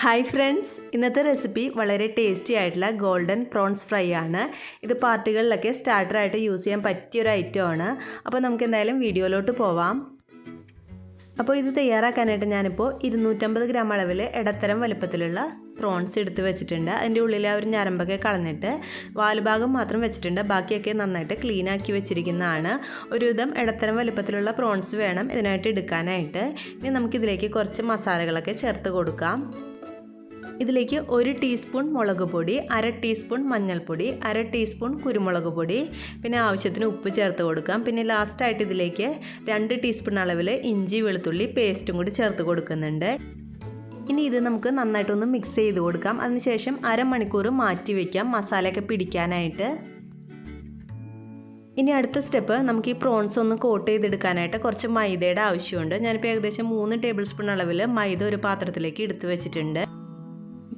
Hi friends, ഇന്നത്തെ recipe വളരെ tasty ആയിട്ടുള്ള ഗോൾഡൻ പ്രോൺസ് ഫ്രൈ ആണ്. ഇത് പാർട്ടികളിലൊക്കെ സ്റ്റാർട്ടറായിട്ട് യൂസ് ചെയ്യാൻ പറ്റിയൊരു ഐറ്റമാണ്. അപ്പോൾ നമുക്ക് എന്തായാലും വീഡിയോയിലോട്ട് പോവാം. അപ്പോൾ ഇത് തയ്യാറാക്കാനായിട്ട് ഞാനിപ്പോൾ 250 ഗ്രാം അളവിൽ ഇടത്തരം വലുപ്പത്തിലുള്ള പ്രോൺസ് എടുത്ത് വെച്ചിട്ടുണ്ട്. അതിൻ്റെ ഉള്ളിൽ ആ ഒരു ഞരമ്പൊക്കെ കളഞ്ഞിട്ട് വാലുഭാഗം മാത്രം വെച്ചിട്ടുണ്ട്. ബാക്കിയൊക്കെ നന്നായിട്ട് ക്ലീൻ ആക്കി വെച്ചിരിക്കുന്നതാണ്. ഒരുവിധം ഇടത്തരം വലുപ്പത്തിലുള്ള പ്രോൺസ് വേണം ഇതിനായിട്ട് എടുക്കാനായിട്ട്. ഇനി നമുക്കിതിലേക്ക് കുറച്ച് മസാലകളൊക്കെ ചേർത്ത് കൊടുക്കാം. ഇതിലേക്ക് 1 ടീസ്പൂൺ മുളക് പൊടി, 1/2 ടീസ്പൂൺ മഞ്ഞൾപ്പൊടി, 1/2 ടീസ്പൂൺ കുരുമുളക് പൊടി, പിന്നെ ആവശ്യത്തിന് ഉപ്പ് ചേർത്ത് കൊടുക്കാം. പിന്നെ ലാസ്റ്റായിട്ട് ഇതിലേക്ക് 2 ടീസ്പൂൺ അളവിൽ ഇഞ്ചി വെളുത്തുള്ളി പേസ്റ്റും കൂടി ചേർത്ത് കൊടുക്കുന്നുണ്ട്. ഇനി ഇത് നമുക്ക് നന്നായിട്ടൊന്ന് മിക്സ് ചെയ്ത് കൊടുക്കാം. അതിനുശേഷം അരമണിക്കൂർ മാറ്റി വയ്ക്കാം മസാലയൊക്കെ പിടിക്കാനായിട്ട്. ഇനി അടുത്ത സ്റ്റെപ്പ്, നമുക്ക് ഈ പ്രോൺസ് ഒന്ന് കോട്ട് ചെയ്തെടുക്കാനായിട്ട് കുറച്ച് മൈദയുടെ ആവശ്യമുണ്ട്. ഞാനിപ്പോൾ ഏകദേശം 3 ടേബിൾ സ്പൂൺ അളവിൽ മൈദ ഒരു പാത്രത്തിലേക്ക് എടുത്ത് വെച്ചിട്ടുണ്ട്.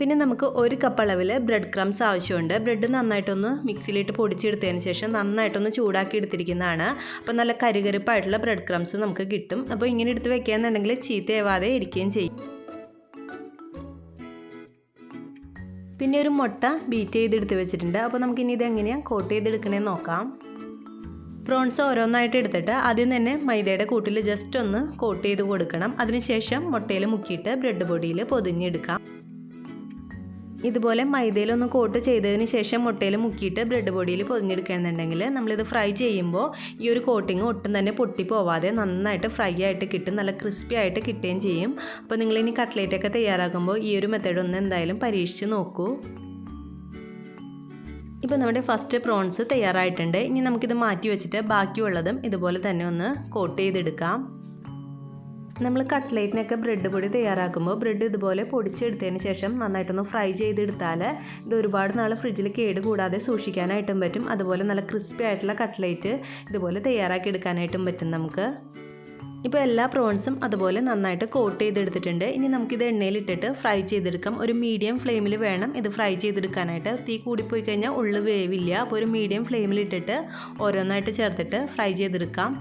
പിന്നെ നമുക്ക് 1 കപ്പ് അളവിൽ ബ്രെഡ് ക്രംസ് ആവശ്യമുണ്ട്. ബ്രെഡ് നന്നായിട്ടൊന്ന് മിക്സിയിലിട്ട് പൊടിച്ചെടുത്തതിന് ശേഷം നന്നായിട്ടൊന്ന് ചൂടാക്കി എടുത്തിരിക്കുന്നതാണ്. അപ്പോൾ നല്ല കരുകരുപ്പായിട്ടുള്ള ബ്രെഡ് ക്രംസ് നമുക്ക് കിട്ടും. അപ്പോൾ ഇങ്ങനെ എടുത്ത് വെക്കുകയെന്നുണ്ടെങ്കിൽ ചീത്തയാവാതെ ഇരിക്കുകയും ചെയ്യും. പിന്നെ ഒരു മുട്ട ബീറ്റ് ചെയ്തെടുത്ത് വെച്ചിട്ടുണ്ട്. അപ്പോൾ നമുക്കിനി ഇതെങ്ങനെയാണ് കോട്ട് ചെയ്തെടുക്കണേന്ന് നോക്കാം. പ്രോൺസ് ഓരോന്നായിട്ട് എടുത്തിട്ട് ആദ്യം തന്നെ മൈദയുടെ കൂട്ടിൽ ജസ്റ്റ് ഒന്ന് കോട്ട് ചെയ്ത് കൊടുക്കണം. അതിനുശേഷം മുട്ടയിൽ മുക്കിയിട്ട് ബ്രെഡ് പൊടിയിൽ പൊതിഞ്ഞെടുക്കാം. ഇതുപോലെ മൈദയിലൊന്ന് കോട്ട് ചെയ്തതിന് ശേഷം മുട്ടയിൽ മുക്കിയിട്ട് ബ്രെഡ് പൊടിയിൽ പൊതിഞ്ഞെടുക്കുകയാണെന്നുണ്ടെങ്കിൽ നമ്മളിത് ഫ്രൈ ചെയ്യുമ്പോൾ ഈ ഒരു കോട്ടിങ് ഒട്ടും തന്നെ പൊട്ടിപ്പോവാതെ നന്നായിട്ട് ഫ്രൈ ആയിട്ട് കിട്ടും, നല്ല ക്രിസ്പി ആയിട്ട് കിട്ടുകയും ചെയ്യും. അപ്പോൾ നിങ്ങളിനി കട്ട്ലേറ്റൊക്കെ തയ്യാറാക്കുമ്പോൾ ഈ ഒരു മെത്തേഡ് ഒന്ന് എന്തായാലും പരീക്ഷിച്ച് നോക്കൂ. ഇപ്പോൾ നമ്മുടെ ഫസ്റ്റ് പ്രോൺസ് തയ്യാറായിട്ടുണ്ട്. ഇനി നമുക്കിത് മാറ്റി വെച്ചിട്ട് ബാക്കിയുള്ളതും ഇതുപോലെ തന്നെ ഒന്ന് കോട്ട് ചെയ്തെടുക്കാം. നമ്മൾ കട്ട്ലേറ്റിനൊക്കെ ബ്രെഡ് പൊടി തയ്യാറാക്കുമ്പോൾ ബ്രെഡ് ഇതുപോലെ പൊടിച്ചെടുത്തതിന് ശേഷം നന്നായിട്ടൊന്ന് ഫ്രൈ ചെയ്തെടുത്താൽ ഇത് ഒരുപാട് നാൾ ഫ്രിഡ്ജിൽ കേട് കൂടാതെ സൂക്ഷിക്കാനായിട്ടും പറ്റും. അതുപോലെ നല്ല ക്രിസ്പി ആയിട്ടുള്ള കട്ട്ലേറ്റ് ഇതുപോലെ തയ്യാറാക്കി എടുക്കാനായിട്ടും പറ്റും നമുക്ക്. ഇപ്പോൾ എല്ലാ പ്രോൺസും അതുപോലെ നന്നായിട്ട് കോട്ട് ചെയ്തെടുത്തിട്ടുണ്ട്. ഇനി നമുക്കിത് എണ്ണയിലിട്ടിട്ട് ഫ്രൈ ചെയ്തെടുക്കാം. ഒരു മീഡിയം ഫ്ലെയിമിൽ വേണം ഇത് ഫ്രൈ ചെയ്തെടുക്കാനായിട്ട്. തീ കൂടിപ്പോയി കഴിഞ്ഞാൽ ഉള്ളു വേവില്ല. അപ്പോൾ ഒരു മീഡിയം ഫ്ലെയിമിലിട്ടിട്ട് ഓരോന്നായിട്ട് ചേർത്തിട്ട് ഫ്രൈ ചെയ്തെടുക്കാം.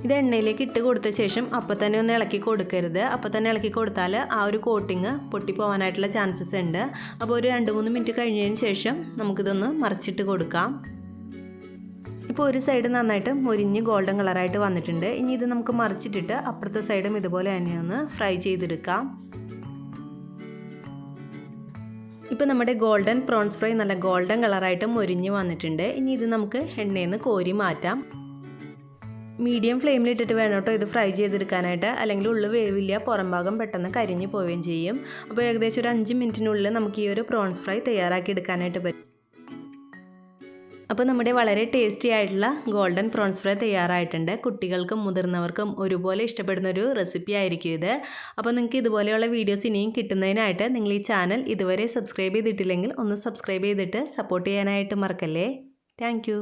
ഇത് എണ്ണയിലേക്ക് ഇട്ട് കൊടുത്ത ശേഷം അപ്പോൾ തന്നെ ഒന്ന് ഇളക്കി കൊടുക്കരുത്. അപ്പോൾ തന്നെ ഇളക്കി കൊടുത്താൽ ആ ഒരു കോട്ടിങ് പൊട്ടിപ്പോവാനായിട്ടുള്ള ചാൻസസ് ഉണ്ട്. അപ്പോൾ ഒരു 2-3 മിനിറ്റ് കഴിഞ്ഞതിന് ശേഷം നമുക്കിതൊന്ന് മറിച്ചിട്ട് കൊടുക്കാം. ഇപ്പോൾ ഒരു സൈഡ് നന്നായിട്ട് മുരിഞ്ഞ് ഗോൾഡൻ കളറായിട്ട് വന്നിട്ടുണ്ട്. ഇനി ഇത് നമുക്ക് മറിച്ചിട്ടിട്ട് അപ്പുറത്തെ സൈഡും ഇതുപോലെ തന്നെ ഒന്ന് ഫ്രൈ ചെയ്തെടുക്കാം. ഇപ്പോൾ നമ്മുടെ ഗോൾഡൻ പ്രോൺസ് ഫ്രൈ നല്ല ഗോൾഡൻ കളറായിട്ട് മുരിഞ്ഞ് വന്നിട്ടുണ്ട്. ഇനി ഇത് നമുക്ക് എണ്ണയിൽ നിന്ന് കോരി മാറ്റാം. മീഡിയം ഫ്ലെയിമിലിട്ടിട്ട് വേണം കേട്ടോ ഇത് ഫ്രൈ ചെയ്തെടുക്കാനായിട്ട്, അല്ലെങ്കിൽ ഉള്ളു വേവില്ല, പുറം ഭാഗം പെട്ടെന്ന് കരിഞ്ഞു പോവുകയും ചെയ്യും. അപ്പോൾ ഏകദേശം ഒരു 5 മിനിറ്റിനുള്ളിൽ നമുക്ക് ഈ ഒരു പ്രോൺസ് ഫ്രൈ തയ്യാറാക്കി എടുക്കാനായിട്ട് പറ്റും. അപ്പോൾ നമ്മുടെ വളരെ ടേസ്റ്റി ആയിട്ടുള്ള ഗോൾഡൻ പ്രോൺസ് ഫ്രൈ തയ്യാറായിട്ടുണ്ട്. കുട്ടികൾക്കും മുതിർന്നവർക്കും ഒരുപോലെ ഇഷ്ടപ്പെടുന്ന ഒരു റെസിപ്പി ആയിരിക്കും ഇത്. അപ്പോൾ നിങ്ങൾക്ക് ഇതുപോലെയുള്ള വീഡിയോസ് ഇനിയും കിട്ടുന്നതിനായിട്ട് നിങ്ങൾ ഈ ചാനൽ ഇതുവരെ സബ്സ്ക്രൈബ് ചെയ്തിട്ടില്ലെങ്കിൽ ഒന്ന് സബ്സ്ക്രൈബ് ചെയ്തിട്ട് സപ്പോർട്ട് ചെയ്യാനായിട്ട് മറക്കല്ലേ. താങ്ക്